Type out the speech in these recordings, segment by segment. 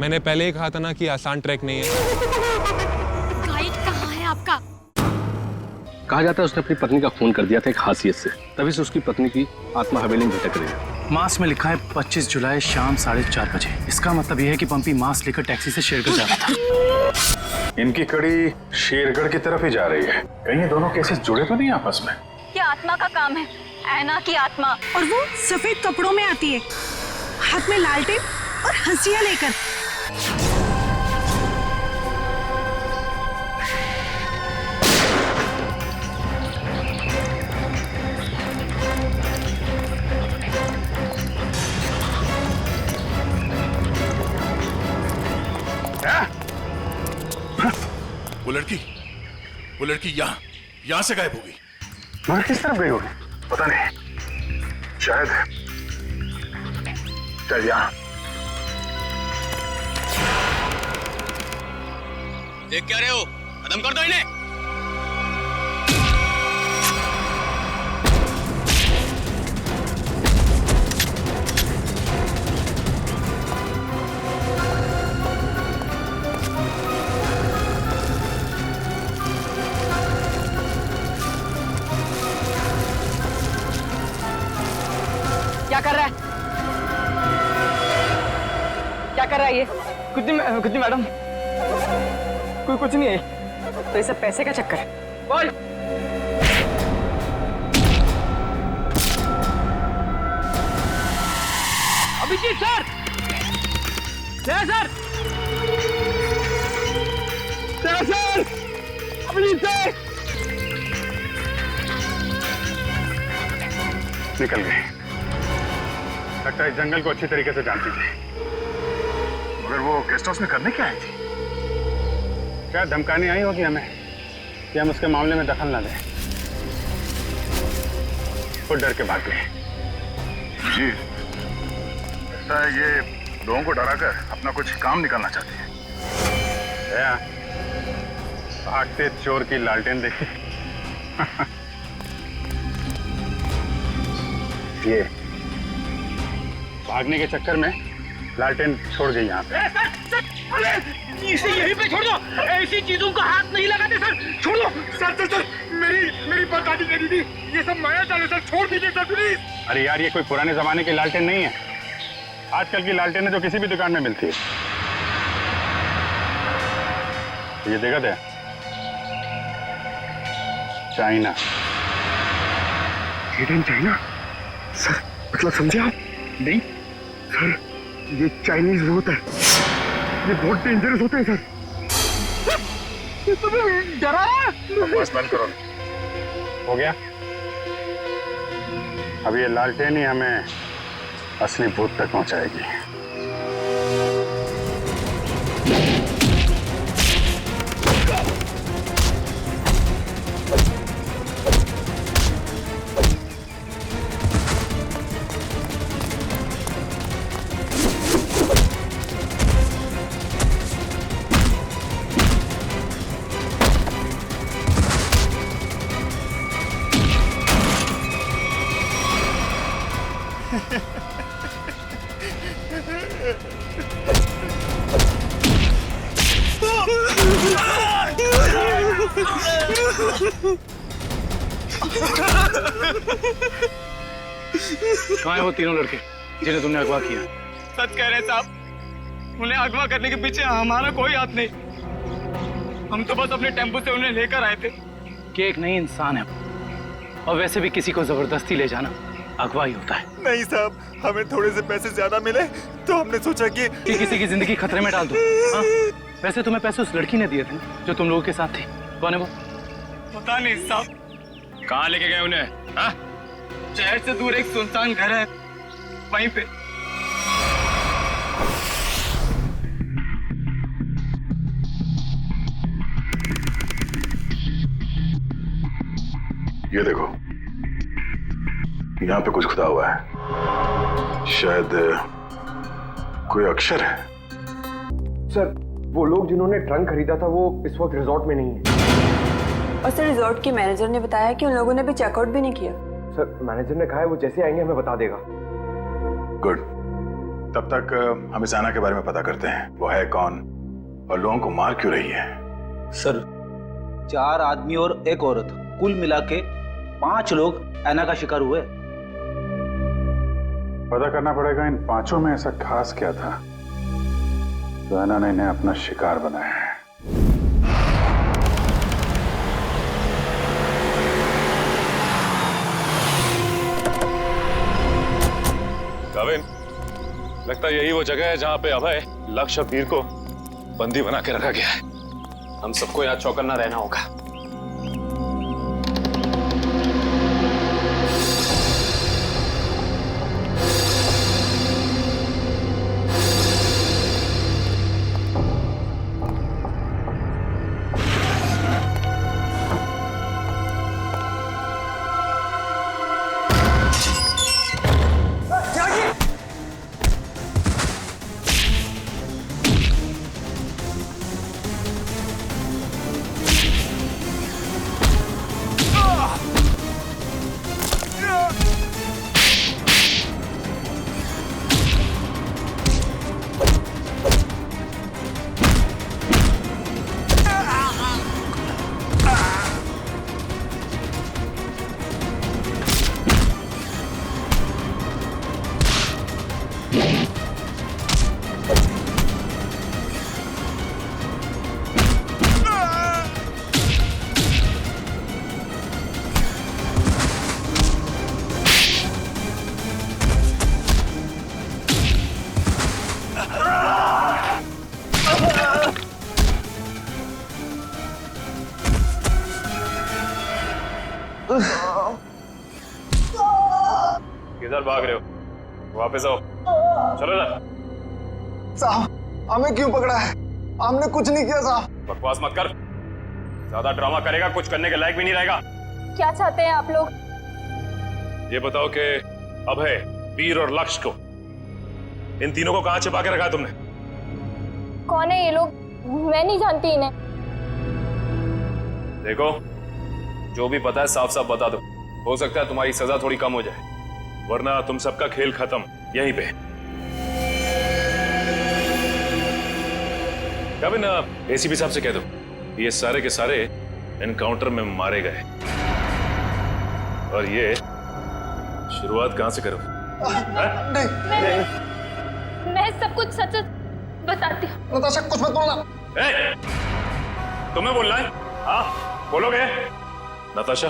मैंने पहले ही कहा था ना कि आसान ट्रैक नहीं है। गाइड कहाँ है आपका? कहा जाता है उसने अपनी पत्नी का खून कर दिया था एक हासियत से, तभी से उसकी पत्नी की आत्मा हवेली में भटक रही है। मास में लिखा है 25 जुलाई शाम 4:30 बजे। इसका मतलब यह है कि पंपी मास लेकर टैक्सी से शेरगढ़ जा रहा था। इनकी कड़ी शेरगढ़ की तरफ ही जा रही है। कहीं ये दोनों केसेस जुड़े तो नहीं आपस में? ये आत्मा का काम है, ऐना की आत्मा। और वो सफेद कपड़ों में आती है, हाथ में लालटेन और हंसिया लेकर। वो लड़की यहाँ से गायब हो गई। मगर किस तरफ गई होगी पता नहीं। शायद यहाँ। देख क्या रहे हो? खत्म कर दो इन्हें। क्या कर रहा है? क्या कर रहा है ये? कुछ नहीं मैडम, कोई कुछ नहीं है। तो ये सब पैसे का चक्कर है। बोल। Abhijeet sir, sir, sir, Abhijeet sir. निकल गए। लगता है इस जंगल को अच्छी तरीके से जानती थी। मगर वो गेस्ट हाउस में करने क्या आई थी? शायद धमकाने आई होगी हमें कि हम उसके मामले में दखल ना दें। वो डर के भाग गए। जी, लगता है ये लोगों को डराकर अपना कुछ काम निकालना चाहती है। भागते चोर की लालटेन देखी। ये भागने के चक्कर में लालटेन छोड़ गई यहाँ पे। इसे यहीं पे छोड़ दो, ऐसी चीजों को हाथ नहीं लगाते सर, छोड़ दो। सर, मेरी बात आदि करी थी, ये सब माया चाल है सर, छोड़ दीजिए सर प्लीज। अरे यार, ये कोई पुराने जमाने की लालटेन नहीं है। आजकल की लालटेन जो किसी भी दुकान में मिलती है। ये देखा था, चाइना। हिडन चाइना सर, मतलब समझे आप? नहीं सर, ये चाइनीज होता है, ये बहुत डेंजरस होते हैं सर। ये तुम्हें डरा है? बस बंद करो। हो गया? अब ये लालटेन ही हमें असली भूत तक पहुंचाएगी। कहाँ हैं वो तीनों लड़के जिन्हें तुमने अगवा किया? सच कह रहे साहब, उन्हें अगवा करने के पीछे हमारा कोई हाथ नहीं। हम तो बस अपने टेम्पो से उन्हें लेकर आए थे। कि एक नई इंसान है, और वैसे भी किसी को जबरदस्ती ले जाना अगवा ही होता है। नहीं साहब, हमें थोड़े से पैसे ज्यादा मिले तो हमने सोचा कि किसी की जिंदगी खतरे में डाल दो। हाँ? वैसे तुम्हें पैसे उस लड़की ने दिए थे जो तुम लोगों के साथ थी। कौन है वो? पता नहीं साहब। कहाँ लेके गए उन्हें? हाँ? शहर से दूर एक सुनसान घर है, वहीं पे। ये देखो, यहाँ पे कुछ खुदा हुआ है। शायद कोई अक्षर है। सर, वो लोग जिन्होंने ट्रंक खरीदा था वो इस वक्त रिजॉर्ट में नहीं है। और सर, रिजॉर्ट के मैनेजर ने बताया कि उन लोगों ने भी चेकआउट भी नहीं किया। सर, मैनेजर ने कहा है वो जैसे आएंगे हमें बता देगा। गुड, तब तक हम इस ऐना के बारे में पता करते हैं, वो है कौन और लोगों को मार क्यों रही है। सर 4 आदमी और 1 औरत, कुल मिला के 5 लोग ऐना का शिकार हुए। पता करना पड़ेगा इन 5 में ऐसा खास क्या था तो ऐना ने इन्हें अपना शिकार बनाया है। गाविन, लगता है यही वो जगह है जहां पे अभय, लक्ष्य और वीर को बंदी बना के रखा गया है। हम सबको यहाँ चौकन्ना रहना होगा। किधर भाग रहे हो? वापस आओ, चलो ना। साहब हमें क्यों पकड़ा है? हमने कुछ नहीं किया साहब। बकवास मत कर, ज्यादा ड्रामा करेगा कुछ करने के लायक भी नहीं रहेगा। क्या चाहते हैं आप लोग? ये बताओ कि अभय, वीर और लक्ष्य को, इन तीनों को कहां छिपा के रखा है तुमने? कौन है ये लोग? मैं नहीं जानती इन्हें। देखो, जो भी पता है साफ साफ बता दो, हो सकता है तुम्हारी सजा थोड़ी कम हो जाए, वरना तुम सबका खेल खत्म यहीं पे। कभी ना एसीपी साहब से कह दो ये सारे के सारे एनकाउंटर में मारे गए, और ये शुरुआत कहां से करो? मैं सब कुछ सच सच बताती हूँ। नताशा कुछ मत बोलना। तुम्हें बोलना है? हाँ बोलोगे? नताशा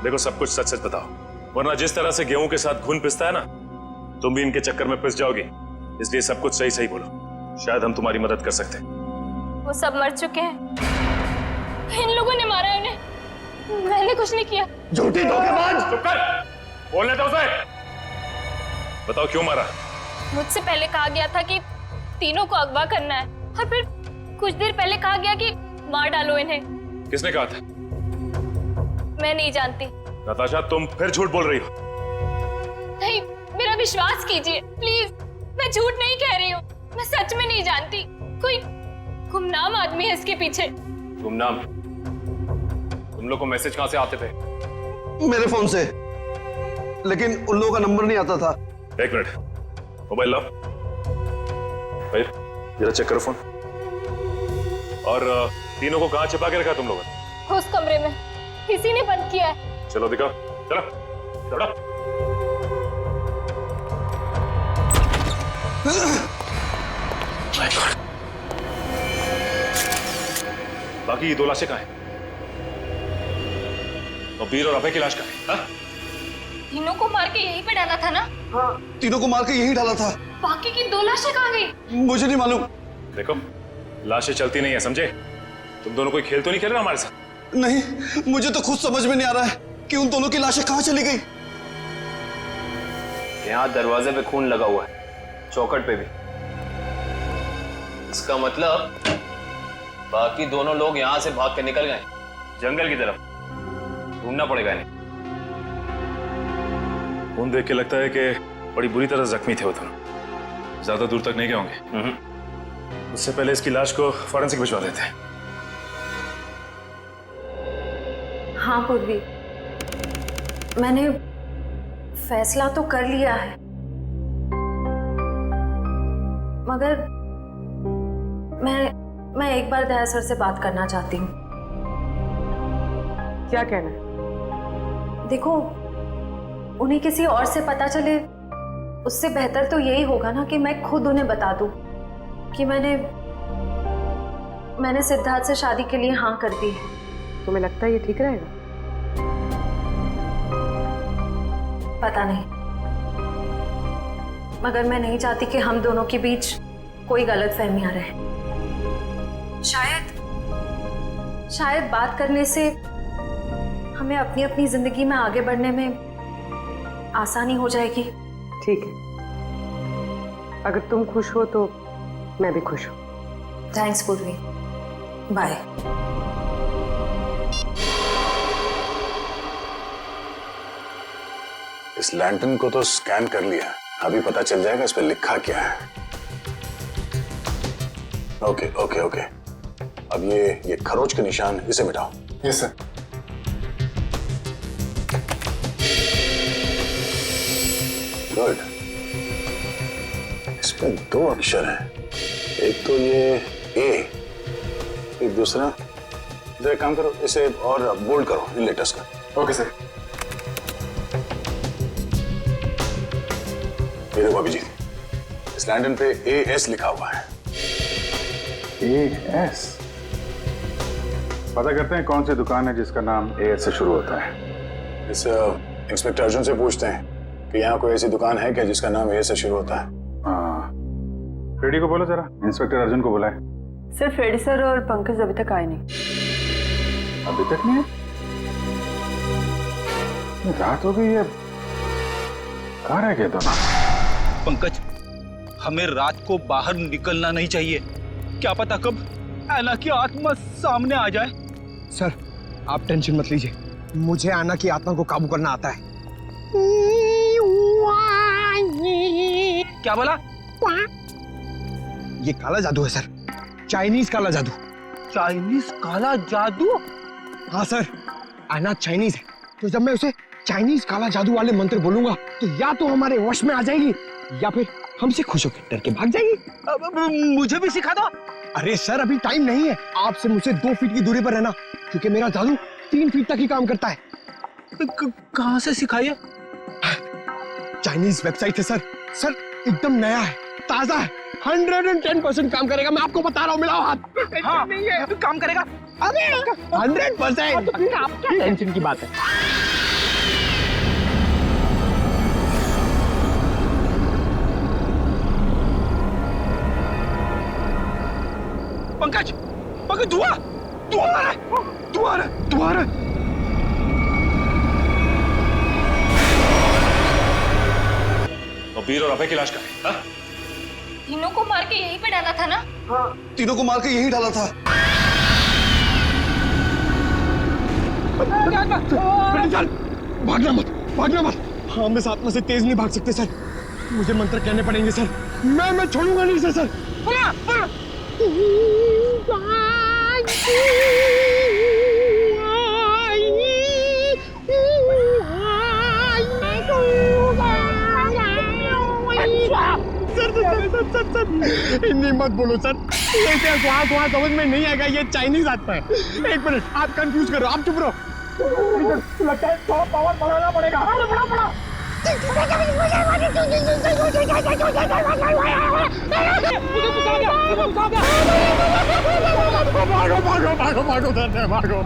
देखो, सब कुछ सच सच बताओ, वरना जिस तरह से गेहूं के साथ घुन पिसता है ना, तुम भी इनके चक्कर में पिस जाओगी। इसलिए सब कुछ सही सही बोलो, शायद हम तुम्हारी मदद कर सकते हैं। वो सब मर चुके हैं, इन लोगों ने मारा है उन्हें, मैंने कुछ नहीं किया। झूठी धोखेबाज! चुप कर, बोलने दो उसे। बताओ क्यों मारा? मुझसे पहले कहा गया था कि तीनों को अगवा करना है, और फिर कुछ देर पहले कहा गया कि मार डालो इन्हें। किसने कहा था? मैं नहीं जानती। नताशा तुम फिर झूठ बोल रही हो। नहीं, मेरा विश्वास कीजिए प्लीज, मैं झूठ नहीं कह रही हूँ, मैं सच में नहीं जानती। कोई गुमनाम आदमी है इसके पीछे। गुमनाम? तुम लोग को मैसेज कहां से आते थे? मेरे फोन से, लेकिन उन लोगों का नंबर नहीं आता था। 1 मिनट, मोबाइल लाओ भाई, जरा चेक करो फोन। और तीनों को कहां छिपा के रखा तुम लोगों ने? उस कमरे में, किसी ने बंद किया है। चलो दिखाओ, चलो चलो। बाकी ये 2 लाशें कहां हैं? और वीर और अभय की लाश कहां है? तीनों को मार के यहीं पे डाला था ना? हाँ, तीनों को मार के यही डाला था। बाकी की 2 लाशें कहां गई? मुझे नहीं मालूम। देखो, लाशें चलती नहीं है, समझे? तुम दोनों कोई खेल तो नहीं खेल रहे हमारे साथ? नहीं, मुझे तो खुद समझ में नहीं आ रहा है कि उन दोनों की लाशें कहां चली गई। यहाँ दरवाजे पे खून लगा हुआ है, चौखट पे भी। इसका मतलब बाकी दोनों लोग यहाँ से भाग के निकल गए जंगल की तरफ। ढूंढना पड़ेगा इन्हें। खून देख के लगता है कि बड़ी बुरी तरह जख्मी थे वो दोनों, ज्यादा दूर तक नहीं गए होंगे। उससे पहले इसकी लाश को फॉरेंसिक भिजवा देते हैं। हाँ पूर्वी, मैंने फैसला तो कर लिया है। मगर मैं एक बार दया सर से बात करना चाहती हूँ। क्या कहना है? देखो, उन्हें किसी और से पता चले उससे बेहतर तो यही होगा ना कि मैं खुद उन्हें बता दूं कि मैंने सिद्धार्थ से शादी के लिए हाँ कर दी है। तुम्हें लगता है ये ठीक रहेगा? पता नहीं, मगर मैं नहीं चाहती कि हम दोनों के बीच कोई गलतफहमियां रहे। शायद बात करने से हमें अपनी अपनी जिंदगी में आगे बढ़ने में आसानी हो जाएगी। ठीक है, अगर तुम खुश हो तो मैं भी खुश हूँ। थैंक्स पूर्वी, बाय। इस लैंटर्न को तो स्कैन कर लिया, अभी पता चल जाएगा इस पे लिखा क्या है। ओके ओके ओके, अब ये खरोच के निशान इसे मिटाओ। Yes sir. गुड, इसमें 2 अक्षर हैं, एक तो ये ए, एक दूसरा। एक काम करो, इसे और बोल्ड करो इन लेटर्स का। Okay sir. ये देखो अभिजीत, इस लैंटर्न पे AS लिखा हुआ है। AS? पता करते हैं कौन सी दुकान है जिसका नाम AS से शुरू होता है। इस इंस्पेक्टर अर्जुन से पूछते हैं कि यहाँ कोई ऐसी दुकान है क्या जिसका नाम A से शुरू होता है। हाँ, फ्रेडी को बोलो जरा, इंस्पेक्टर अर्जुन को बुलाए। सर, फ्रेडी सर और पंकज अभी तक आए नहीं। अभी तक नहीं? रात हो गई है, कहाँ रह गए दोनों? पंकज, हमें रात को बाहर निकलना नहीं चाहिए। क्या पता कब ऐना की आत्मा सामने आ जाए। सर, आप टेंशन मत लीजिए, मुझे आना की आत्मा को काबू करना आता है। क्या बोला? ये काला जादू है सर, चाइनीज काला जादू। चाइनीज काला जादू? हाँ सर, आना चाइनीज है, तो जब मैं उसे चाइनीज काला जादू वाले मंत्र बोलूंगा तो या तो हमारे वश में आ जाएगी या फिर हमसे खुश होकर डर के भाग जाएगी। मुझे भी सिखा दो। अरे सर, अभी टाइम नहीं है, आपसे मुझसे 2 फीट की दूरी पर रहना, क्योंकि मेरा जादू 3 फीट तक ही काम करता है। कहाँ से सिखाइए? चाइनीज वेबसाइट है सर। सर, एकदम नया है, ताजा है, 110% काम करेगा, मैं आपको बता रहा हूँ। मिलाओ हाथ। हाँ, नहीं है, काम करेगा। अरे 100%। तो फिर आप क्या टेंशन की बात है? पंकज, धुआं आ रहा है। और वीर और अभय की लाश कहाँ है? तीनों को मार के यहीं पे डाला था ना? हाँ, तीनों को मार के यही डाला था। भागना मत। हाँ, हम इस आत्मा से तेज नहीं भाग सकते सर, मुझे मंत्र कहने पड़ेंगे सर। मैं छोड़ूंगा नहीं सर। सर, हिंदी मत बोलो सर, ये क्या वहाँ समझ में नहीं आएगा, ये चाइनीज आत्मा है। 1 मिनट, आप कंफ्यूज करो, आप चुप रहो। लगता है थोड़ा पावर बढ़ाना पड़ेगा। भागो।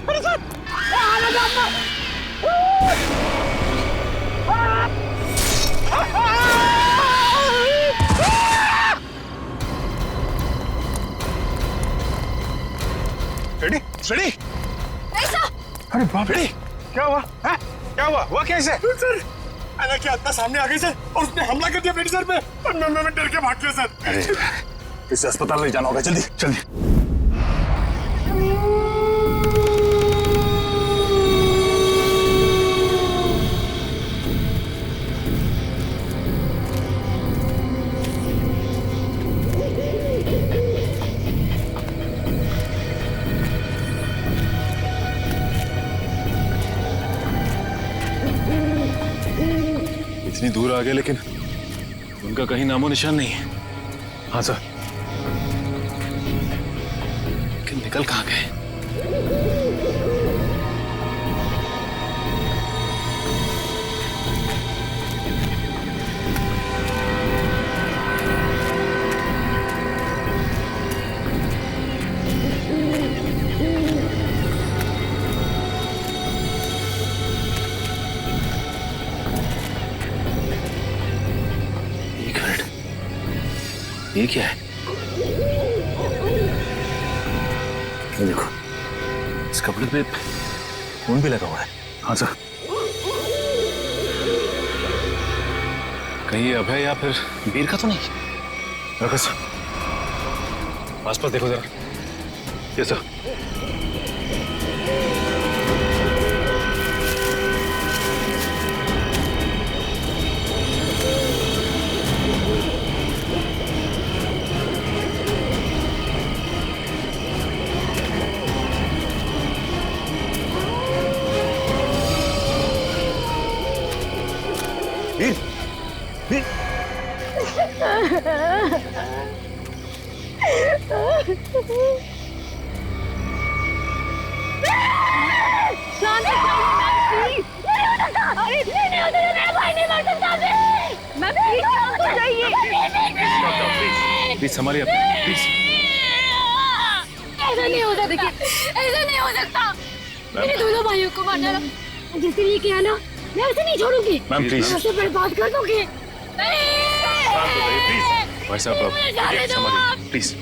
अरे सर, रेडी? अरे बाप रे, क्या हुआ? है? क्या हुआ कैसे? सर, आना की आत्मा सामने आ गई सर, और उसने हमला कर दिया मेरे सर पे, और मैं डर के भाग गया सर। अरे, इसे अस्पताल ले जाना होगा, जल्दी। इतनी दूर आ गए लेकिन उनका कहीं नामो निशान नहीं है। हाँ सर। लेकिन निकल कहाँ गए? ये क्या है? ये देखो, इस कपड़े पे खून भी लगा हुआ है। हाँ सर। कहीं ये अभय या फिर वीर का तो नहीं? रखो सर, आसपास देखो जरा। ये सर। वीर, वीर। प्लीज संभालिए, प्लीज। ऐसा नहीं हो सकता, ऐसा नहीं हो सकता। मेरे दोनों भाइयों को मारना जिसने ये किया ना, मैं उसे नहीं छोड़ूंगी। Ma'am please. मैं उसे बर्बाद कर दूंगी। भाई साहब संभालिए प्लीज।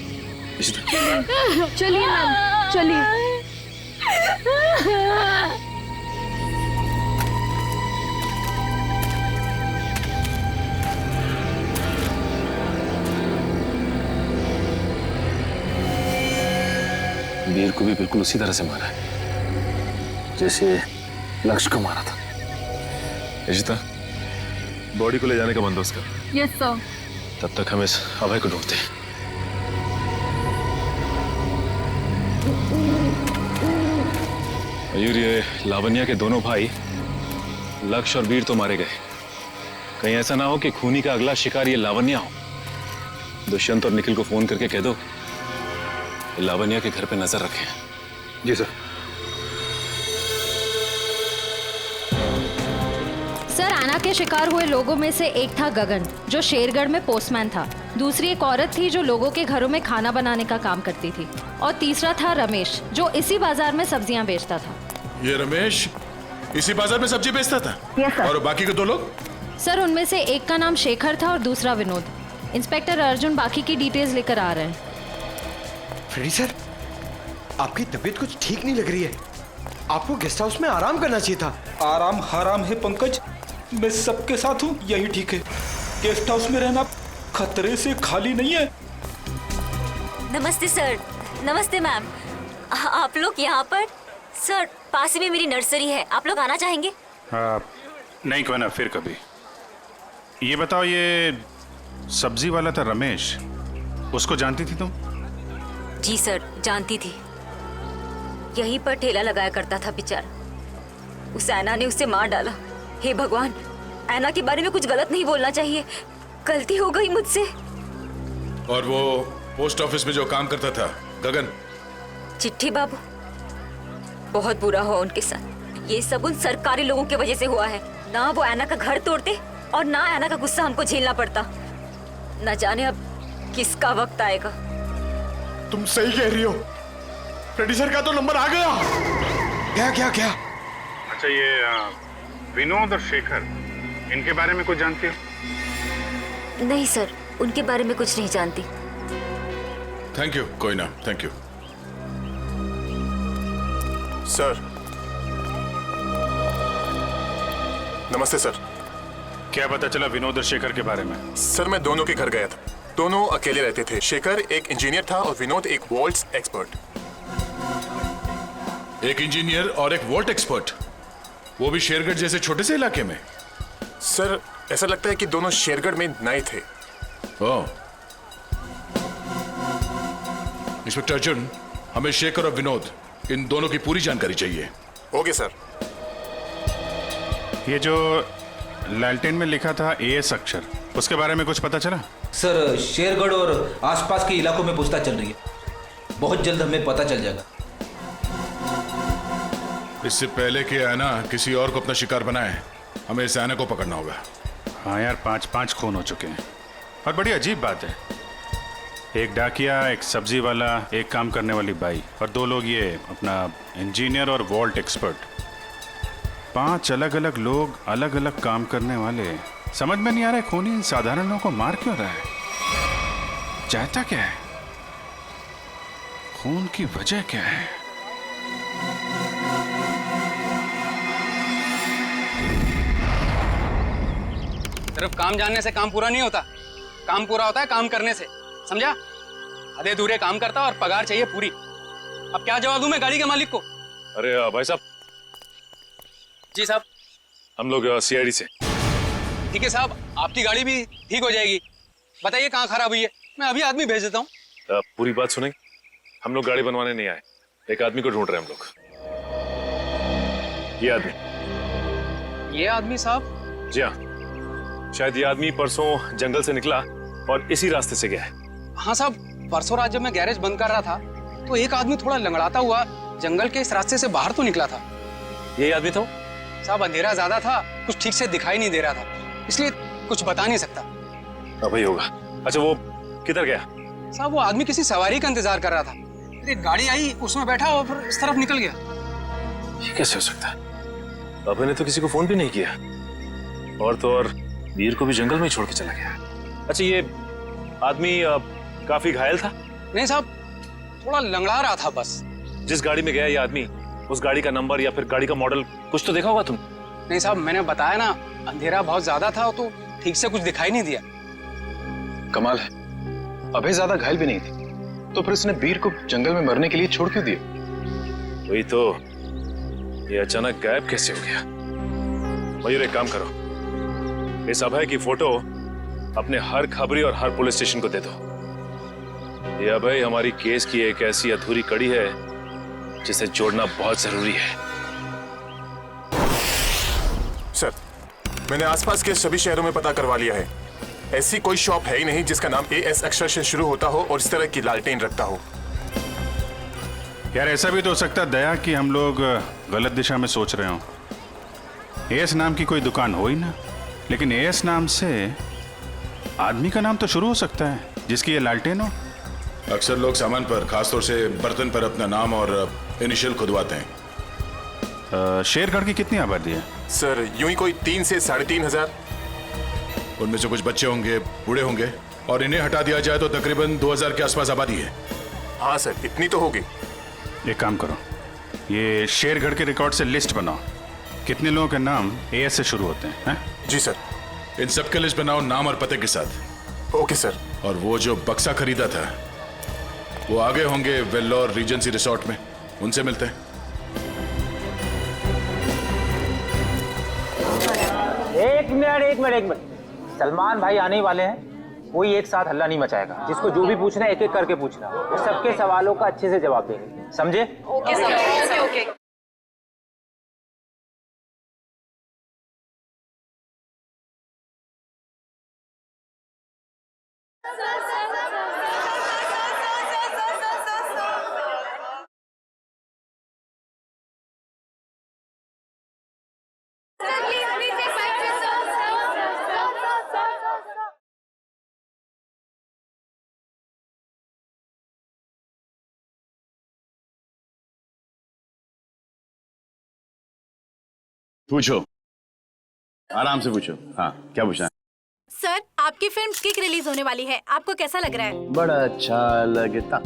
चलिए मैम, चलिए। वीर को भी बिल्कुल उसी तरह से मारा है जैसे लक्ष्य को मारा था। इशिता, बॉडी को ले जाने का बंदोबस्त कर। Yes sir. तब तक हम इस अभय को ढूंढते हैं। मयूर, ये लावण्या के दोनों भाई लक्ष्य और वीर तो मारे गए। कहीं ऐसा ना हो कि खूनी का अगला शिकार ये लावण्या हो। दुष्यंत और निखिल को फोन करके कह दो लावण्या के घर पे नजर रखें। जी सर। सर, आना के शिकार हुए लोगों में से एक था गगन, जो शेरगढ़ में पोस्टमैन था। दूसरी एक औरत थी जो लोगों के घरों में खाना बनाने का काम करती थी। और तीसरा था रमेश, जो इसी बाजार में सब्जियां बेचता था। ये रमेश इसी बाजार में सब्जी बेचता था? Yes sir. और बाकी के दो लोग? सर, उनमें से एक का नाम शेखर था और दूसरा विनोद। इंस्पेक्टर अर्जुन बाकी की डिटेल्स लेकर आ रहे हैं। फ्रेडी सर, आपकी तबीयत कुछ ठीक नहीं लग रही है। आपको गेस्ट हाउस में आराम करना चाहिए था। आराम हराम है पंकज, मैं सबके साथ हूँ, यही ठीक है। गेस्ट हाउस में रहना खतरे से खाली नहीं है। नमस्ते सर। नमस्ते मैम। आप लोग यहाँ पर? सर, पास ही में मेरी नर्सरी है, आप लोग आना चाहेंगे? नहीं, क्यों ना, फिर कभी। ये बताओ, ये सब्जी वाला था रमेश, उसको जानती थी तुम? जी सर, जानती थी। यहीं पर ठेला लगाया करता था बेचारा। उस ऐना ने उसे मार डाला। हे भगवान, ऐना के बारे में कुछ गलत नहीं बोलना चाहिए, गलती हो गई मुझसे। और वो पोस्ट ऑफिस में जो काम करता था गगन? चिट्ठी बाबू, बहुत बुरा हुआ उनके साथ। ये सब उन सरकारी लोगों की वजह से हुआ है। ना वो ऐना का घर तोड़ते और ना ऐना का गुस्सा हमको झेलना पड़ता। न जाने अब किसका वक्त आएगा। तुम सही कह रही हो, फ्रेडी सर का तो नंबर आ गया। क्या क्या क्या? अच्छा, ये विनोद और शेखर, इनके बारे में कुछ जानते हो? नहीं सर, उनके बारे में कुछ नहीं जानती। Thank you. कोई ना, थैंक यू। सर, नमस्ते सर। क्या पता चला विनोद और शेखर के बारे में? सर, मैं दोनों के घर गया था। दोनों अकेले रहते थे। शेखर एक इंजीनियर था और विनोद एक वॉल्ट्स एक्सपर्ट। एक इंजीनियर और एक वॉल्ट एक्सपर्ट, वो भी शेरगढ़ जैसे छोटे से इलाके में? सर, ऐसा लगता है कि दोनों शेरगढ़ में नए थे। ओह। इंस्पेक्टर अर्जुन, हमें शेखर और विनोद, इन दोनों की पूरी जानकारी चाहिए। Okay sir. ये जो लालटेन में लिखा था एएस अक्षर, उसके बारे में कुछ पता चला? सर शेरगढ़ और आसपास के इलाकों में पूछताछ चल रही है, बहुत जल्द हमें पता चल जाएगा। इससे पहले कि ऐना किसी और को अपना शिकार बनाए, हमें इस ऐना को पकड़ना होगा। हाँ यार, 5 खून हो चुके हैं। और बड़ी अजीब बात है, एक डाकिया, एक सब्जी वाला, एक काम करने वाली बाई और 2 लोग ये अपना इंजीनियर और वॉल्ट एक्सपर्ट। 5 अलग अलग लोग, अलग अलग काम करने वाले। समझ में नहीं आ रहा है खूनी इन साधारण लोगों को मार क्यों रहा है? चाहता क्या है? खून की वजह क्या है? सिर्फ काम जानने से काम पूरा नहीं होता, काम पूरा होता है काम करने से, समझा? आधे अधूरे काम करता और पगार चाहिए पूरी। अब क्या जवाब दूं मैं गाड़ी के मालिक को? अरे भाई साहब। जी साहब। हम लोग सीआईडी से। ठीक है साहब, आपकी गाड़ी भी ठीक हो जाएगी। बताइए कहाँ खराब हुई है, मैं अभी आदमी भेज देता हूँ। पूरी बात सुनेंगे? हम लोग गाड़ी बनवाने नहीं आए, एक आदमी को ढूंढ रहे हैं हम लोग। ये आदमी साहब? जी हाँ, शायद ये आदमी परसों जंगल से निकला और इसी रास्ते से गया है। हाँ साहब, परसों रात जब मैं गैरेज बंद कर रहा था तो एक आदमी थोड़ा लंगड़ाता हुआ जंगल के इस रास्ते से बाहर तो निकला था। यही आदमी था? साहब अंधेरा ज्यादा था, कुछ ठीक से दिखाई नहीं दे रहा था, इसलिए कुछ बता नहीं सकता। वही होगा। अच्छा वो किधर गया? साहब वो आदमी किसी सवारी का इंतजार कर रहा था, एक गाड़ी आई उसमें बैठा और फिर इस तरफ निकल गया। ये कैसे हो सकता है? अभय ने तो किसी को फोन भी नहीं किया, और तो और वीर को भी जंगल में ही छोड़ के चला गया। अच्छा ये आदमी काफी घायल था? नहीं साहब, थोड़ा लंगड़ा रहा था बस। जिस गाड़ी में गया ये आदमी, उस गाड़ी का नंबर या फिर गाड़ी का मॉडल कुछ तो देखा होगा तुम? नहीं साहब, मैंने बताया ना, अंधेरा बहुत ज्यादा था तो ठीक से कुछ दिखाई नहीं दिया। कमाल है, अभय ज्यादा घायल भी नहीं थी, तो फिर उसने वीर को जंगल में मरने के लिए छोड़ क्यों दिया? वही तो, ये अचानक गायब कैसे हो गया? मयूर एक काम करो, इस अभय की फोटो अपने हर खबरी और हर पुलिस स्टेशन को दे दो। ये अभय हमारी केस की एक ऐसी अधूरी कड़ी है जिसे जोड़ना बहुत जरूरी है। सर, मैंने आसपास के सभी शहरों में पता करवा लिया है। ऐसी कोई शॉप है ही नहीं जिसका नाम एएस अक्षर से शुरू होता हो और इस तरह की लालटेन रखता हो। यार ऐसा भी तो हो सकता है दया कि हम लोग गलत दिशा में सोच रहे हो। एएस नाम की कोई दुकान हो ही ना, लेकिन एएस नाम से आदमी का नाम तो शुरू हो सकता है जिसकी ये लालटेन हो। अक्सर लोग सामान पर, खासतौर से बर्तन पर अपना नाम और इनिशियल खुदवाते हैं। शेरगढ़ की कितनी आबादी है? सर यूं ही कोई 3 से 3,500। उनमें से कुछ बच्चे होंगे, बूढ़े होंगे, और इन्हें हटा दिया जाए तो तकरीबन 2,000 के आसपास आबादी है। हाँ सर, इतनी तो होगी। एक काम करो, ये शेरगढ़ के रिकॉर्ड से लिस्ट बनाओ, कितने लोगों के नाम एएस से शुरू होते हैं? जी सर। इन सब के लिस्ट बनाओ नाम और पते के साथ। Okay sir. और वो जो बक्सा खरीदा था वो आगे होंगे वेल्लोर रीजेंसी रिसोर्ट में, उनसे मिलते हैं। एक मिनट, सलमान भाई आने वाले हैं, कोई एक साथ हल्ला नहीं मचाएगा। जिसको जो भी पूछना है एक एक करके पूछना, वो सबके सवालों का अच्छे से जवाब देंगे, समझे? Okay sir, okay. पूछो, आराम से पूछो। हाँ, क्या पूछना है? सर, आपकी फिल्म किक रिलीज होने वाली है, आपको कैसा लग रहा है? बड़ा अच्छा लगता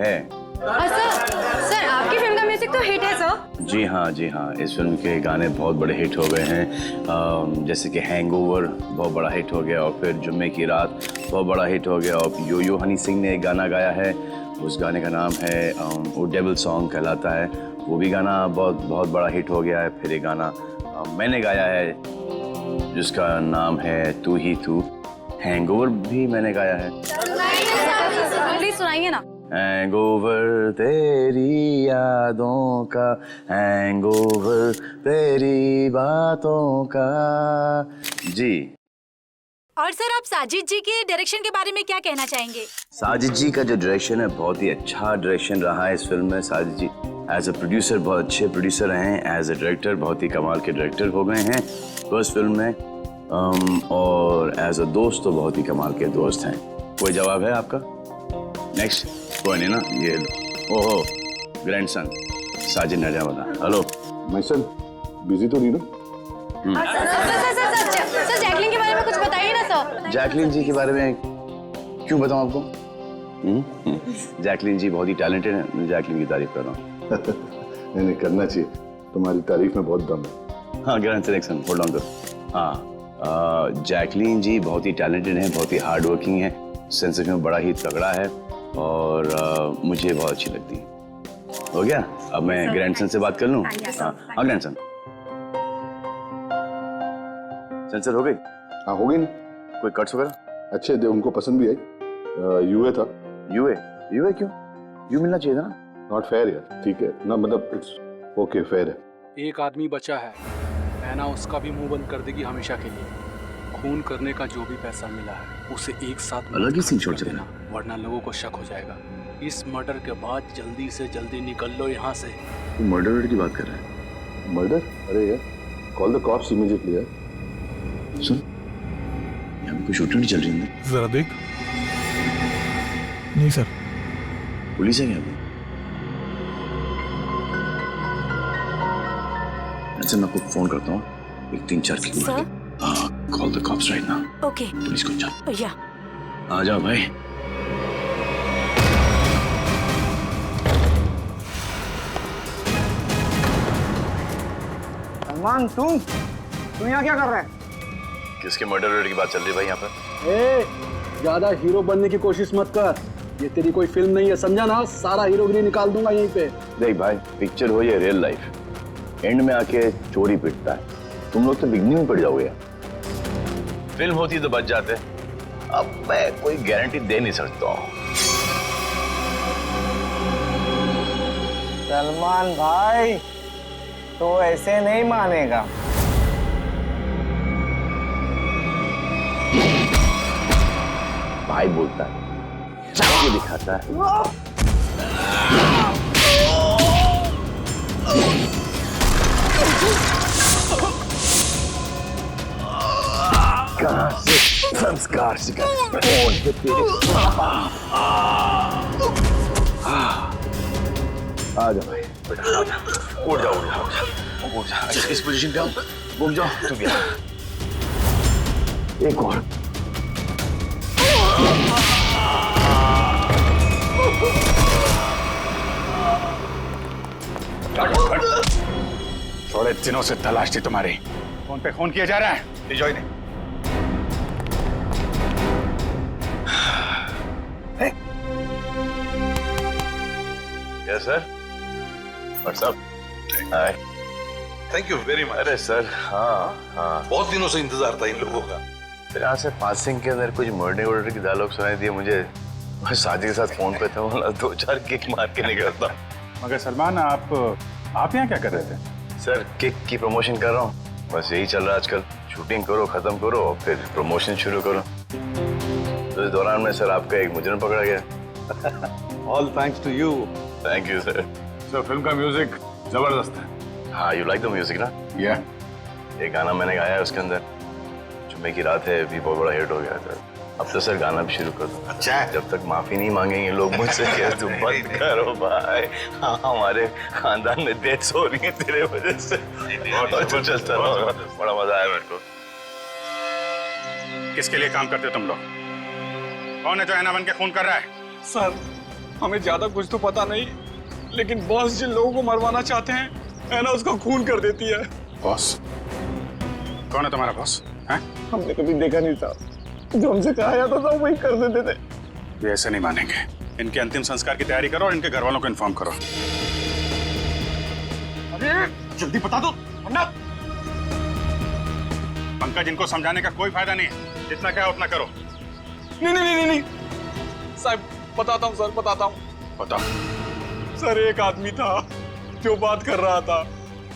है। सर आपकी फिल्म का म्यूजिक तो हिट है सर। जी हाँ, इस फिल्म के गाने बहुत बड़े हिट हो गए हैं। जैसे कि हैंगओवर बहुत बड़ा हिट हो गया, और फिर जुम्मे की रात बहुत बड़ा हिट हो गया, और यो यो हनी सिंह ने एक गाना गाया है, उस गाने का नाम है वो डेविल सॉन्ग कहलाता है, वो भी गाना बहुत बड़ा हिट हो गया है। फिर एक गाना मैंने गाया है जिसका नाम है तू ही तू, हैंगओवर भी मैंने गाया है। प्लीज सुनाइए ना। हैंगओवर तेरी यादों का, हैंगओवर तेरी बातों का, जी। और सर आप साजिद जी के डायरेक्शन के बारे में क्या कहना चाहेंगे? साजिद जी का जो डायरेक्शन है बहुत ही अच्छा डायरेक्शन रहा है इस फिल्म में। साजिद जी एज अ प्रोड्यूसर बहुत अच्छे प्रोड्यूसर रहे हैं, एज अ डायरेक्टर बहुत ही कमाल के डायरेक्टर हो गए हैं फर्स्ट फिल्म में, और एज अ दोस्त तो बहुत ही कमाल के दोस्त हैं। कोई जवाब है आपका? नेक्स्ट कोई नहीं ना, ये ओहो grandson Sajid Najamat. Hello my son, busy तो नहीं ना? सर जैकलिन के बारे में कुछ बताइए ना सर। जैकलिन जी के बारे में क्यों बताऊं आपको? जैकलिन जी बहुत ही टैलेंटेड है, मैं जैकलिन की तारीफ कर रहा हूँ। नहीं करना चाहिए, तुम्हारी तारीफ में बहुत दम है। हाँ ग्रैंड सिलेक्शन होल्ड ऑन करो। हाँ जैकलिन जी बहुत ही टैलेंटेड है, बहुत ही हार्ड वर्किंग है, सेंस ऑफ ह्यूमर बड़ा ही तगड़ा है और मुझे बहुत अच्छी लगती है। हो गया, अब मैं ग्रैंडसन से बात कर लूँ? हाँ ग्रैंडसन सेंसर हो गई? हाँ हो गई ना। कोई कट्स वगैरह? अच्छे थे, उनको पसंद भी आई। यूए था। यूए? यूए क्यों? यू मिलना चाहिए था ना। नॉट फेयर यार। ठीक है ना, मतलब इट्स ओके, फेयर है। एक आदमी बचा है, ऐना उसका भी मुंह बंद कर देगी हमेशा के लिए। खून करने का जो भी पैसा मिला है उसे एक साथ अलग ही सीन छोड़ देना, वरना लोगों को शक हो जाएगा। इस मर्डर के बाद जल्दी से जल्दी निकल लो यहाँ से। तू मर्डर की बात कर रहा है? मर्डर? अरे यार, कॉल द कॉप्स इमीडिएटली यार। सुन, यहाँ पे कोई शूटिंग नहीं चल रही है? जरा देख। नहीं सर। पुलिस है क्या? अच्छा मैं आपको फोन करता हूँ, एक 3-4 की मार के। Call the cops right now. Okay. Police को जाओ। या। आ जाओ भाई। सलमान तुम यहाँ क्या कर रहे हैं? किसके मर्डर की बात चल रही है भाई यहाँ पर? ज्यादा हीरो बनने की कोशिश मत कर, ये तेरी कोई फिल्म नहीं है, समझा ना? सारा हीरोगिरी निकाल दूंगा यहीं पे। देख भाई, पिक्चर हो या रियल लाइफ, एंड में आके चोरी पिटता है। तुम लोग तो बिगनिंग में पड़ जाओगे यार। फिल्म होती तो बच जाते, अब मैं कोई गारंटी दे नहीं सकता हूँ। सलमान भाई तो ऐसे नहीं मानेगा। भाई बोलता है, चाल के दिखाता है। कहाँ से संस्कार सिखा? कौन है तेरे? आ जा भाई, बेटा आ जा। उठ जाओ, उठ जाओ, उठ जा। इस पोजीशन पे आओ, घूम जाओ। तू भी आ। एक और। थोड़े दिनों से तलाश थी तुम्हारी। फोन पे फोन किया जा रहा है। ले जाओ इन्हें। Yes sir. What's up? Hi. Thank you very much. अरे सर, हाँ हाँ, बहुत दिनों से इंतजार था इन लोगों का। फिर यहाँ से पासिंग के अंदर कुछ मर्डर की डायलॉग सुनाई दिए मुझे। मैं साजिद के साथ फोन पे था, 2-4 किक मार के निकलता। मगर सलमान, आप यहाँ क्या कर रहे थे? सर किक की प्रमोशन कर रहा हूँ, बस यही चल रहा है आजकल। शूटिंग करो, खत्म करो और फिर प्रमोशन शुरू करो। तो इस दौरान में सर आपका एक मुजरिम पकड़ा गया। All thanks to you. Thank you sir. Sir film का म्यूजिक जबरदस्त है। हाँ, यू लाइक द म्यूजिक ना? या। एक गाना मैंने गाया है उसके अंदर, जुम्मे की रात है, भी बहुत बड़ा हिट हो गया था। अब तो सर गाना भी शुरू कर दो। अच्छा है। जब तक माफी नहीं मांगेंगे लोग मुझसे, क्या तुम बंद करो भाई। हाँ, हमारे खानदान में डेथ्स हो रही है तेरे वजह से। तो चलता रहो, बड़ा मजा आया मेरे को। किसके लिए काम करते हो तुम लोग? कौन है जो ऐना बन के खून कर रहा है? सर हमें ज्यादा कुछ तो पता नहीं, लेकिन बॉस जिन लोगों को मरवाना चाहते हैं ऐना उसका खून कर देती है। बॉस? कौन है तुम्हारा बॉस? हमने कभी देखा नहीं था, जो हमसे कहा जाता था वही कर देते थे। ये ऐसे नहीं मानेंगे। इनके अंतिम संस्कार की तैयारी करो और इनके घर वालों को इन्फॉर्म करो। अरे जल्दी बता दो वरना। पंकज, इनको समझाने का कोई फायदा नहीं है, जितना क्या उतना करो। नहीं नहीं नहीं नहीं साहब, बताता हूँ सर, बताता हूँ। बताओ। सर एक आदमी था जो बात कर रहा था।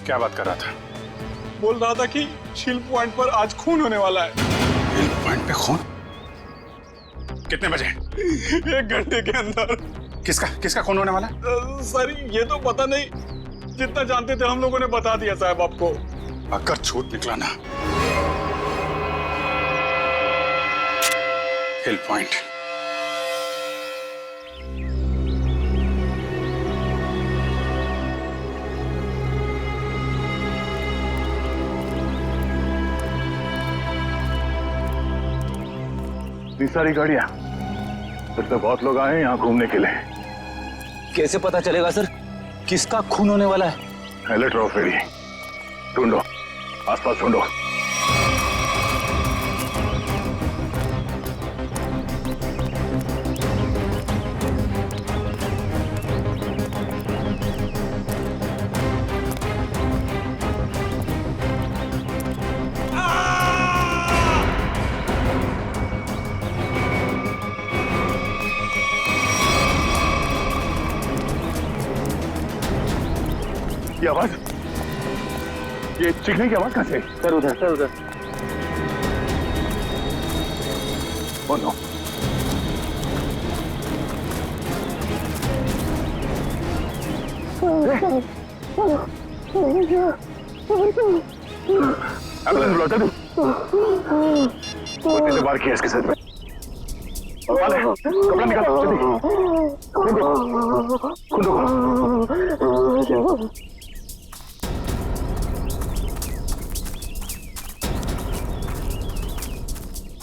क्या बात कर रहा था? बोल रहा था कि शील पॉइंट पर आज खून होने वाला है। हिल पॉइंट पे खून? कितने बजे? 1 घंटे के अंदर। किसका खून होने वाला है? सर ये तो पता नहीं, जितना जानते थे हम लोगों ने बता दिया साहब आपको। अगर झूठ निकला ना, हिल पॉइंट। इतनी सारी गाड़ियां, फिर तो बहुत लोग आए यहाँ घूमने के लिए। कैसे पता चलेगा सर किसका खून होने वाला है? अलर्ट रहो फेरी, ढूंढो, आसपास ढूंढो। ये आवाज, ये चीखने की आवाज कहां से? सर उधर। Oh no. एम्बुलेंस बुलाता तू? उसने वार किया इसके सर पे। वाले, कपड़ा निकाल, जल्दी। खुद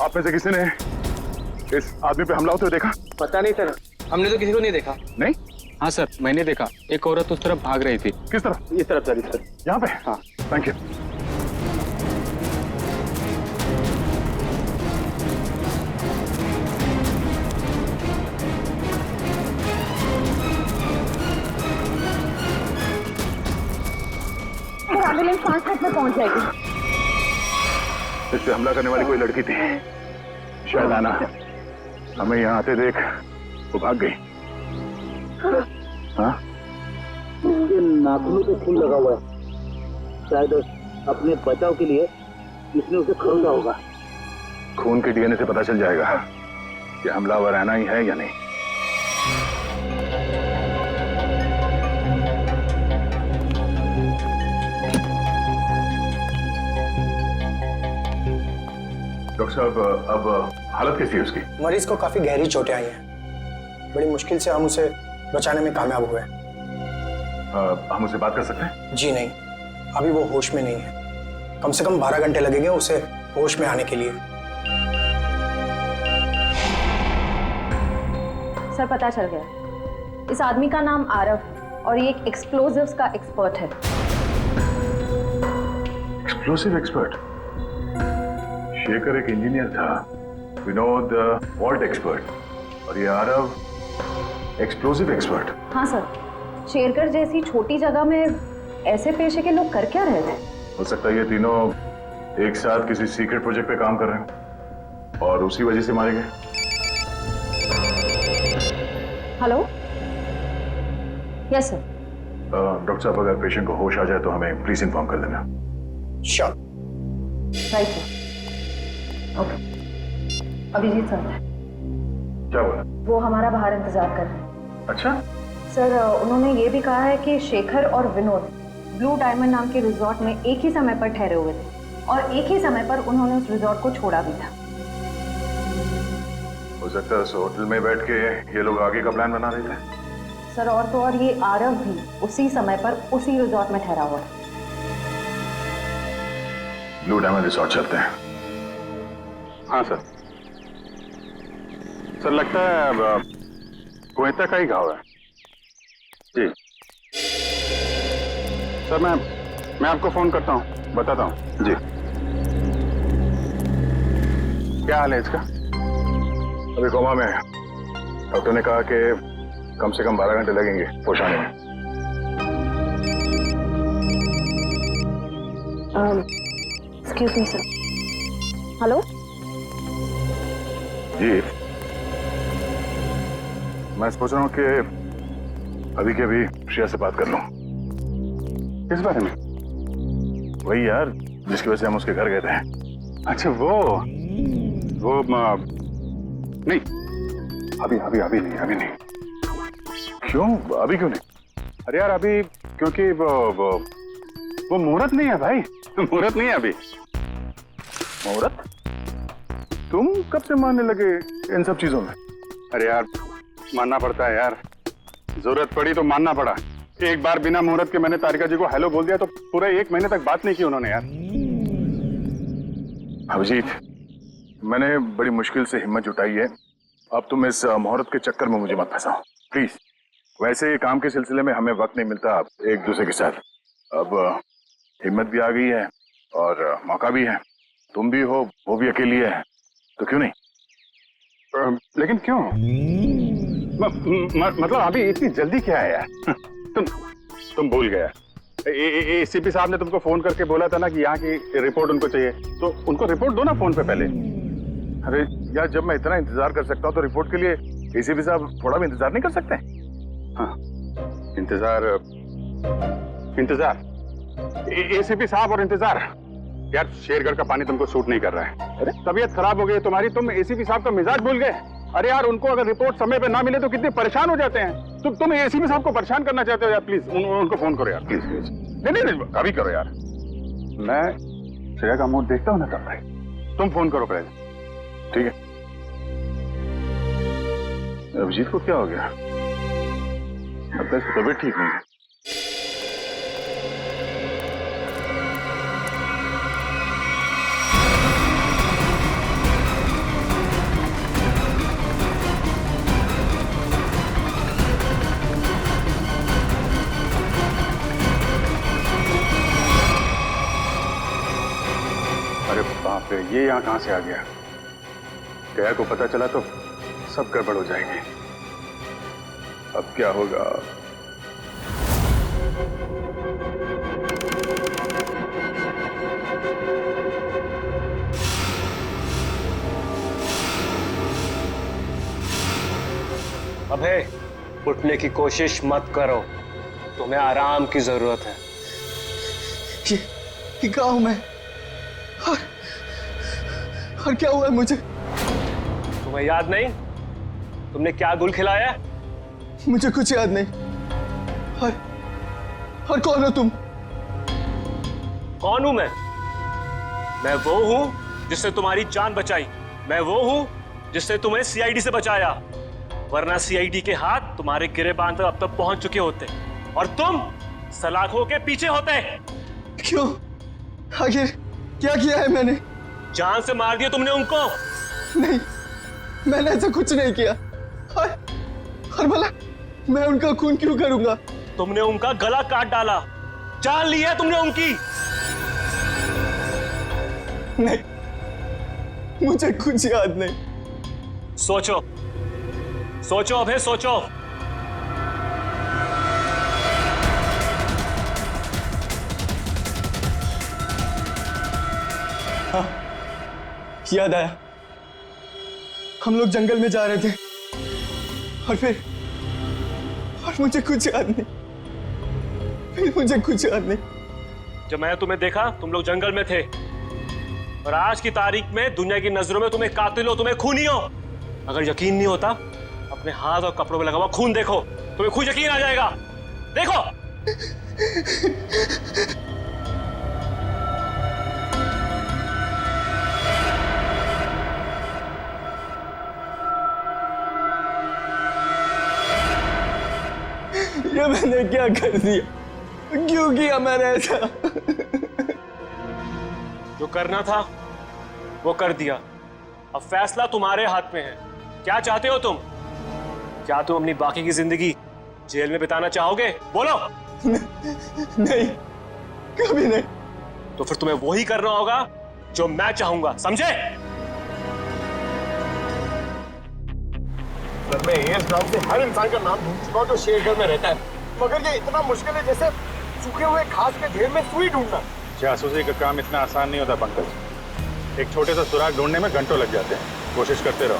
आप में से किसी ने इस आदमी पे हमला होते हुए देखा? पता नहीं सर, हमने तो किसी को नहीं देखा। नहीं? हाँ सर, मैंने देखा। एक औरत उस तरफ भाग रही थी। किस तरफ? इस तरफ सर, इस तरफ। यहाँ पे? हाँ। Thank you. एम्बुलेंस 5 मिनट में पहुंच जाएगी। इस पे हमला करने वाली कोई लड़की थी, शायद आना। हमें यहाँ आते देख वो भाग गई। हाँ? उसके नाखूनों पे खून लगा हुआ है, शायद अपने बचाव के लिए इसने उसे खरीदा होगा। खून के डीएनए से पता चल जाएगा कि हमलावर आना ही है या नहीं। डॉक्टर साहब, अब हालत कैसी है उसकी? मरीज को काफी गहरी चोटें आई हैं। बड़ी मुश्किल से हम उसे बचाने में कामयाब हुए। हम उससे बात कर सकते हैं? जी नहीं, अभी वो होश में नहीं है। कम से कम 12 घंटे लगेंगे उसे होश में आने के लिए। सर पता चल गया, इस आदमी का नाम आरव है और ये एक एक्सप्लोजिव्स का एक्सपर्ट है। Explosive expert? शेखर एक इंजीनियर था, विनोद वॉल्ट एक्सपर्ट, और ये आरव एक्सप्लोसिव एक्सपर्ट। हाँ सर, शेरगढ़ जैसी छोटी जगह में ऐसे पेशे के लोग कर क्या रहे थे? हो सकता है ये तीनों एक साथ किसी सीक्रेट प्रोजेक्ट पे काम कर रहे हैं और उसी वजह से मारे गए। Hello, yes sir. डॉक्टर साहब, अगर पेशेंट को होश आ जाए तो हमें प्लीज इन्फॉर्म कर देना। Sure. Right sir. Okay, Abhijeet sir क्या बोला? वो हमारा बाहर इंतजार कर रहे हैं। अच्छा सर, उन्होंने ये भी कहा है कि शेखर और विनोद ब्लू डायमंड नाम के रिजॉर्ट में एक ही समय पर ठहरे हुए थे और एक ही समय पर उन्होंने उस रिजॉर्ट को छोड़ा भी था। हो सकता है उस होटल में बैठ के ये लोग आगे का प्लान बना रहे थे। सर और तो और ये आरव भी उसी समय पर उसी रिजॉर्ट में ठहरा हुआ है। ब्लू डायमंड रिसोर्ट चलते हैं। हाँ सर। सर लगता है कोयता का ही गाँव है। जी सर, मैं आपको फोन करता हूँ, बताता हूँ। जी। क्या हाल है इसका? अभी कोमा में है। डॉक्टर ने कहा कि कम से कम 12 घंटे लगेंगे होश आने में। Excuse me sir. हेलो जी, मैं सोच रहा हूँ कि अभी के अभी श्रेया से बात कर लूं। किस बारे में? वही यार जिसकी वजह से हम उसके घर गए थे। अच्छा वो नहीं, अभी नहीं। क्यों? अभी क्यों नहीं? अरे यार अभी क्योंकि वो मुहूर्त नहीं है भाई, मुहूर्त नहीं है अभी। मुहूर्त? तुम कब से मानने लगे इन सब चीजों में? अरे यार मानना पड़ता है यार, जरूरत पड़ी तो मानना पड़ा। एक बार बिना मुहूर्त के मैंने तारिका जी को हेलो बोल दिया तो पूरे 1 महीने तक बात नहीं की उन्होंने यार। अभिजीत, मैंने बड़ी मुश्किल से हिम्मत जुटाई है, अब तुम इस मुहूर्त के चक्कर में मुझे मत फंसाओ प्लीज। वैसे काम के सिलसिले में हमें वक्त नहीं मिलता एक दूसरे के साथ, अब हिम्मत भी आ गई है और मौका भी है, तुम भी हो, वो भी अकेली है, तो क्यों नहीं? लेकिन क्यों? मतलब अभी इतनी जल्दी क्या है यार? तुम भूल गया, एसीपी साहब ने तुमको फोन करके बोला था ना कि यहाँ की रिपोर्ट उनको चाहिए, तो उनको रिपोर्ट दो ना फोन पे पहले। अरे यार जब मैं इतना इंतजार कर सकता हूँ तो रिपोर्ट के लिए एसीपी साहब थोड़ा भी इंतजार नहीं कर सकते? हाँ इंतजार एसीपी साहब और इंतजार। यार शेरगढ़ का पानी तुमको सूट नहीं कर रहा है, अरे तबीयत खराब हो गई तुम्हारी, तुम एसीपी साहब का मिजाज भूल गए। अरे यार उनको अगर रिपोर्ट समय पे ना मिले तो कितने परेशान हो जाते हैं। तुम एसीपी साहब को परेशान करना चाहते हो यार, प्लीज उनको फोन करो यार, प्लीज। नहीं अभी करो यार, मैं श्रेया का मूड देखता हूँ ना तब भाई, तुम फोन करो पहले, ठीक है? अभिजीत को क्या हो गया? अब तक तबीयत ठीक नहीं है। अरे बाप रे, ये यहाँ कहां से आ गया? गया को पता चला तो सब गड़बड़ हो जाएगी। अब क्या होगा? अबे उठने की कोशिश मत करो, तुम्हें आराम की जरूरत है। ये गाँव में और क्या हुआ है मुझे? तुम्हें याद नहीं तुमने क्या गुल खिलाया? मुझे कुछ याद नहीं। और कौन हो तुम? कौन हूं मैं वो हूं जिसने तुम्हारी जान बचाई, मैं वो हूं जिसने तुम्हें सीआईडी से बचाया, वरना सीआईडी के हाथ तुम्हारे गिरेबान तक अब तक पहुंच चुके होते और तुम सलाखों के पीछे होते। क्यों? आखिर क्या किया है मैंने? जान से मार दिया तुमने उनको। नहीं, मैंने ऐसा कुछ नहीं किया। और भला मैं उनका खून क्यों करूंगा? तुमने उनका गला काट डाला, जान ली है तुमने उनकी। नहीं, मुझे कुछ याद नहीं। सोचो सोचो अभे सोचो। हाँ, याद आया। हम लोग जंगल में जा रहे थे और मुझे कुछ याद नहीं। फिर मुझे कुछ याद नहीं। जब मैंने तुम्हें देखा तुम लोग जंगल में थे और आज की तारीख में दुनिया की नजरों में तुम्हें कातिल हो, तुम्हें खूनी हो। अगर यकीन नहीं होता अपने हाथ और कपड़ों में लगा हुआ खून देखो, तुम्हें खुद यकीन आ जाएगा। देखो। ये मैंने क्या कर दिया? क्यों किया मैंने ऐसा? जो करना था वो कर दिया, अब फैसला तुम्हारे हाथ में है। क्या चाहते हो तुम? क्या तुम अपनी बाकी की जिंदगी जेल में बिताना चाहोगे? बोलो। नहीं, कभी नहीं। तो फिर तुम्हें वही करना होगा जो मैं चाहूंगा, समझे? सर, मैं एएस नाम से हर इंसान का नाम ढूंढ चुका हूं जो शेरगढ़ में रहता है, मगर ये इतना मुश्किल है जैसे सूखे हुए घास के ढेर में सुई ढूंढना। जासूसी का काम इतना आसान नहीं होता पंकज, एक छोटे सा सुराग ढूंढने में घंटों लग जाते हैं। कोशिश करते रहो,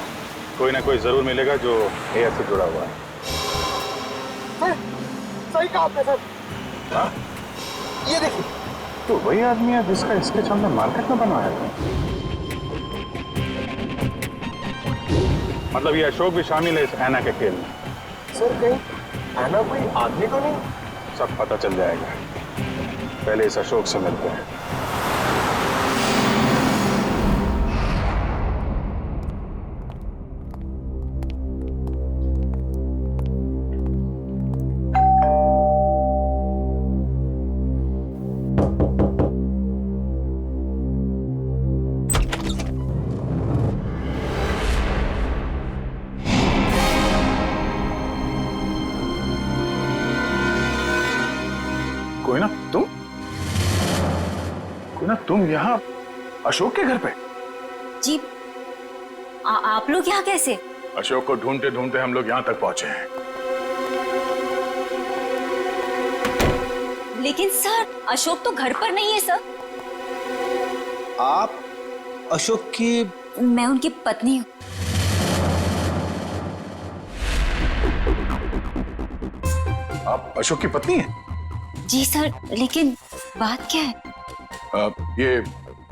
कोई ना कोई जरूर मिलेगा जो एएस से जुड़ा हुआ है। सर, सही कहा आपने सर। ये देखिए, तो वही आदमी है जिसका स्केच हमने मार्केट में बनवाया था। मतलब ये अशोक भी शामिल है इस ऐना के खेल में। सर कहीं ऐना कोई आदमी तो नहीं? सब पता चल जाएगा, पहले इस अशोक से मिलते हैं। तुम यहाँ अशोक के घर पे? जी आप लोग यहाँ कैसे? अशोक को ढूंढते ढूंढते हम लोग यहाँ तक पहुंचे हैं। लेकिन सर अशोक तो घर पर नहीं है सर। आप अशोक की? मैं उनकी पत्नी हूँ। आप अशोक की पत्नी हैं? जी सर, लेकिन बात क्या है? ये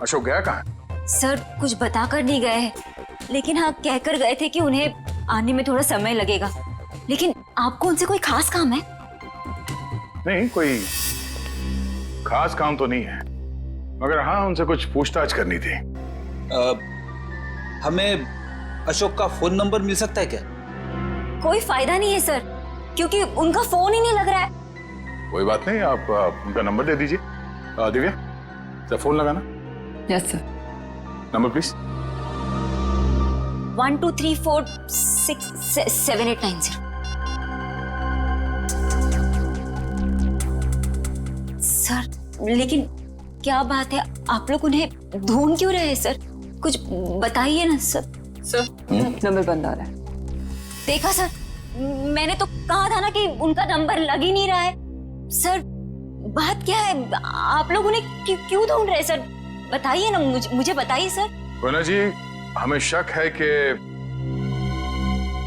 अशोक गया कहाँ? सर कुछ बताकर नहीं गए हैं, लेकिन हाँ कहकर गए थे कि उन्हें आने में थोड़ा समय लगेगा। लेकिन आपको उनसे कोई खास काम है? नहीं, कोई खास काम तो नहीं है, मगर हाँ उनसे कुछ पूछताछ करनी थी। हमें अशोक का फोन नंबर मिल सकता है क्या? कोई फायदा नहीं है सर, क्योंकि उनका फोन ही नहीं लग रहा है। कोई बात नहीं, आप उनका नंबर दे दीजिए। दिव्या सर फोन लगाना। Yes sir. Number please. 1234667890। Sir लेकिन क्या बात है, आप लोग उन्हें ढूंढ क्यों रहे हैं सर? कुछ बताइए ना सर। सर नंबर बंद आ रहा है। देखा सर, मैंने तो कहा था ना कि उनका नंबर लग ही नहीं रहा है। सर बात क्या है, आप लोग उन्हें क्यों ढूंढ रहे हैं सर? बताइए ना, मुझे बताइए सर। कोना जी, हमें शक है कि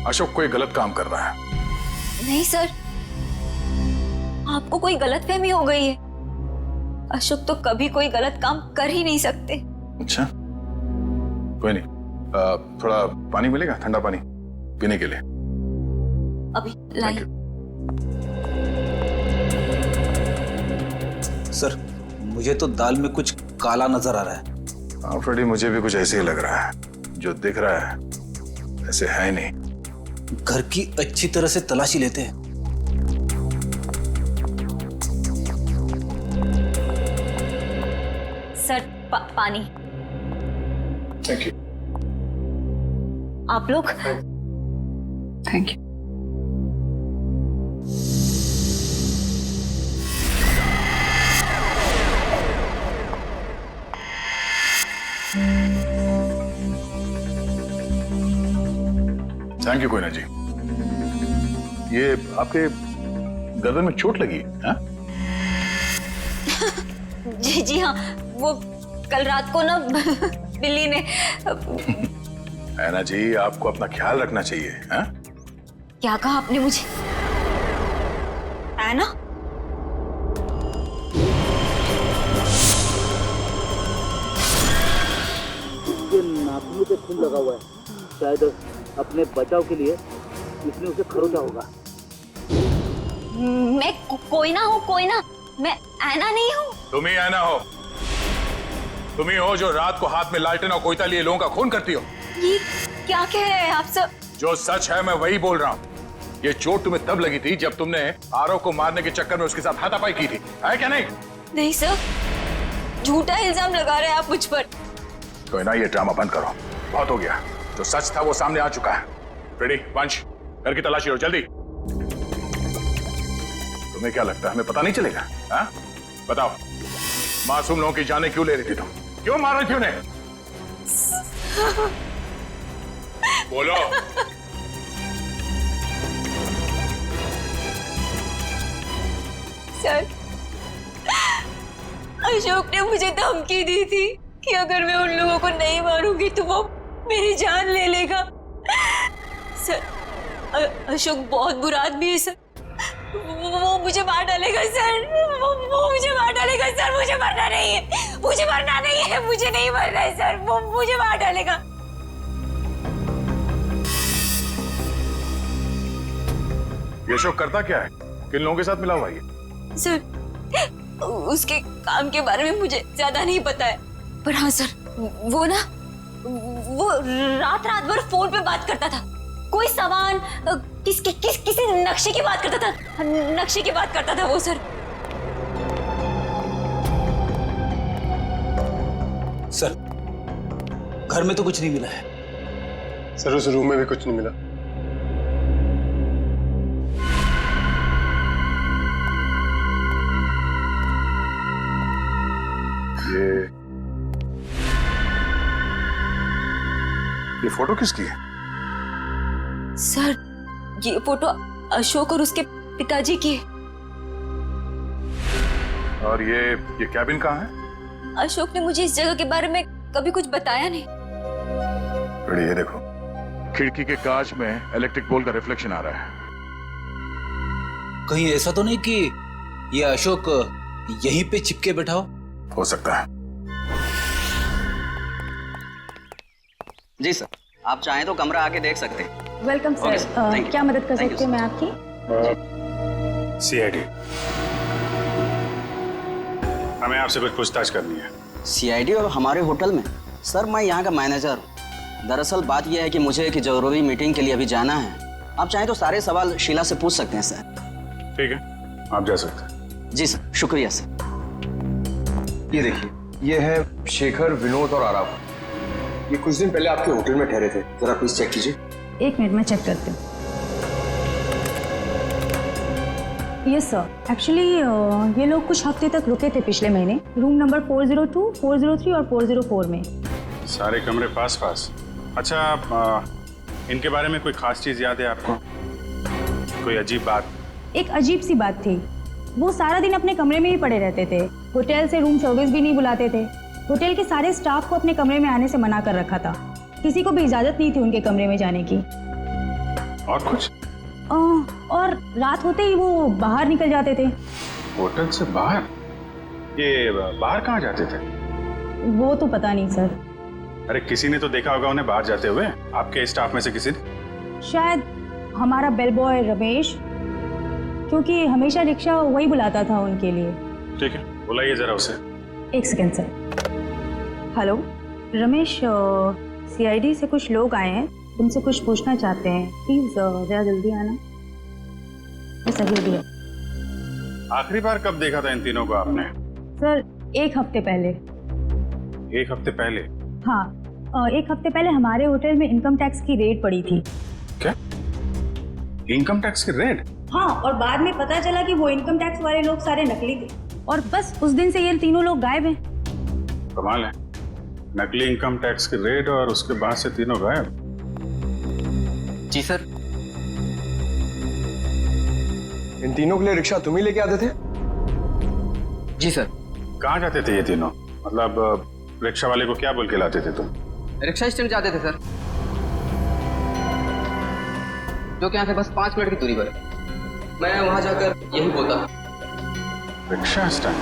अशोक कोई गलत काम कर रहा है। नहीं सर, आपको कोई गलतफहमी हो गई है। अशोक तो कभी कोई गलत काम कर ही नहीं सकते। अच्छा कोई नहीं, थोड़ा पानी मिलेगा, ठंडा पानी पीने के लिए? अभी लाइए। सर मुझे तो दाल में कुछ काला नजर आ रहा है। हाँ फ्रेडी, मुझे भी कुछ ऐसे ही लग रहा है। जो दिख रहा है ऐसे है ही नहीं। घर की अच्छी तरह से तलाशी लेते हैं। सर पानी। Thank you. आप लोग? Thank you. Thank you Koyna ji. ये आपके गर्दन में चोट लगी है? हाँ? जी हाँ, वो कल रात को ना बिल्ली ने। ऐना जी, आपको अपना ख्याल रखना चाहिए। हाँ? क्या कहा आपने मुझे? ऐना? इसके नाखूनों पे खून लगा हुआ है, शायद अपने बचाव के लिए इसने उसे खरोचा होगा। मैं कोई ना हूँ, कोई ना। मैं ऐना नहीं हूँ। तुम ही ऐना हो। तुम ही हो जो रात को हाथ में लालटेन और कोयता लिए लोगों का खून करती हो। ये क्या कह रहे हैं आप सब? जो सच है मैं वही बोल रहा हूँ। ये चोट तुम्हें तब लगी थी जब तुमने आरव को मारने के चक्कर में उसके साथ हाथापाई की थी, है क्या नहीं? नहीं सर, झूठा इल्जाम लगा रहे हैं आप मुझ पर। कोई ना, ये ड्रामा बंद करो, बहुत हो गया। जो सच था वो सामने आ चुका है। फ्रेडी, वंश, घर की तलाशी लो जल्दी। तुम्हें क्या लगता है हमें पता नहीं चलेगा? हाँ? बताओ, मासूम लोगों की जानें क्यों ले रही थी तुम? क्यों मार रही थी उन्हें? बोलो। सर, अशोक ने मुझे धमकी दी थी कि अगर मैं उन लोगों को नहीं मारूंगी तो वो मेरी जान ले लेगा। सर, अशोक बहुत बुरा आदमी है सर। वो मुझे मार डालेगा सर, वो मुझे मार डालेगा सर, मुझे मरना नहीं है, मुझे मरना नहीं है, मुझे नहीं मरना है सर, वो मुझे मार डालेगा। ये अशोक करता क्या है? किन लोगों के साथ मिला हुआ ये? सर उसके काम के बारे में मुझे ज्यादा नहीं पता है, पर हाँ सर वो ना वो रात रात भर फोन पे बात करता था, कोई सामान किसी नक्शे की बात करता था, नक्शे की बात करता था वो सर। सर घर में तो कुछ नहीं मिला है। सर उस रूम में भी कुछ नहीं मिला। ये फोटो किसकी है? सर ये फोटो अशोक और उसके पिताजी की है। और ये कैबिन कहाँ है? अशोक ने मुझे इस जगह के बारे में कभी कुछ बताया नहीं। रेडी, ये देखो, खिड़की के कांच में इलेक्ट्रिक पोल का रिफ्लेक्शन आ रहा है। कहीं ऐसा तो नहीं कि ये अशोक यहीं पे चिपके बैठा हो सकता है। जी सर, आप चाहें तो कमरा आके देख सकते हैं। Welcome Okay, sir. thank you. क्या मदद कर सकती हूँ मैं आपकी? सीआईडी, हमें आपसे कुछ पूछताछ करनी है। सीआईडी और हमारे होटल में? सर मैं यहाँ का मैनेजर हूँ। दरअसल बात यह है कि मुझे एक जरूरी मीटिंग के लिए अभी जाना है। आप चाहें तो सारे सवाल शीला से पूछ सकते हैं सर। ठीक है, आप जा सकते हैं। जी सर, शुक्रिया सर। ये देखिए, ये है शेखर, विनोद और आराव। ये कुछ दिन पहले आपके होटल में ठहरे थे, जरा प्लीज चेक कीजिए। एक मिनट में चेक करती हूँ। यस सर, एक्चुअली ये लोग कुछ हफ्ते तक रुके थे पिछले महीने, रूम नंबर 402, 403 और 404 में। सारे कमरे पास पास। अच्छा, इनके बारे में कोई खास चीज याद है आपको? कोई अजीब बात? एक अजीब सी बात थी, वो सारा दिन अपने कमरे में ही पड़े रहते थे, होटल से रूम सर्विस भी नहीं बुलाते थे, होटल के सारे स्टाफ को अपने कमरे में आने से मना कर रखा था, किसी को भी इजाजत नहीं थी उनके कमरे में जाने की। और कुछ? और रात होते ही वो बाहर निकल जाते थे। होटल से बाहर? ये बाहर कहाँ जाते थे? वो तो पता नहीं सर। अरे किसी ने तो देखा होगा उन्हें बाहर जाते हुए, आपके स्टाफ में से किसी ने? शायद हमारा बेल बॉय रमेश, क्योंकि हमेशा रिक्शा वही बुलाता था उनके लिए। ठीक है, बुलाइए जरा उसे। एक second sir. Hello Ramesh, CID से कुछ लोग आए हैं, तुमसे कुछ पूछना चाहते हैं, प्लीज जरा जल्दी आना। बस अभी दिया। आखिरी बार कब देखा था इन तीनों को आपने? सर 1 हफ्ते पहले। 1 हफ्ते पहले? हाँ, 1 हफ्ते पहले हमारे होटल में इनकम टैक्स की रेड पड़ी थी। क्या? इनकम टैक्स की रेड? हाँ, और बाद में पता चला कि वो इनकम टैक्स वाले लोग सारे नकली थे, और बस उस दिन से ये तीनों लोग गायब हैं। कमाल है, नकली इनकम टैक्स की रेड और उसके बाद से तीनों गायब। जी सर। इन तीनों के लिए रिक्शा तुम ही लेके आते थे? जी सर। कहाँ जाते थे ये तीनों? मतलब रिक्शा वाले को क्या बोल के लाते थे तुम? रिक्शा स्टैंड जाते थे सर, जो कि यहाँ से बस 5 मिनट की दूरी पर है। मैं वहाँ जाकर यही बोलता। Rickshaw stand?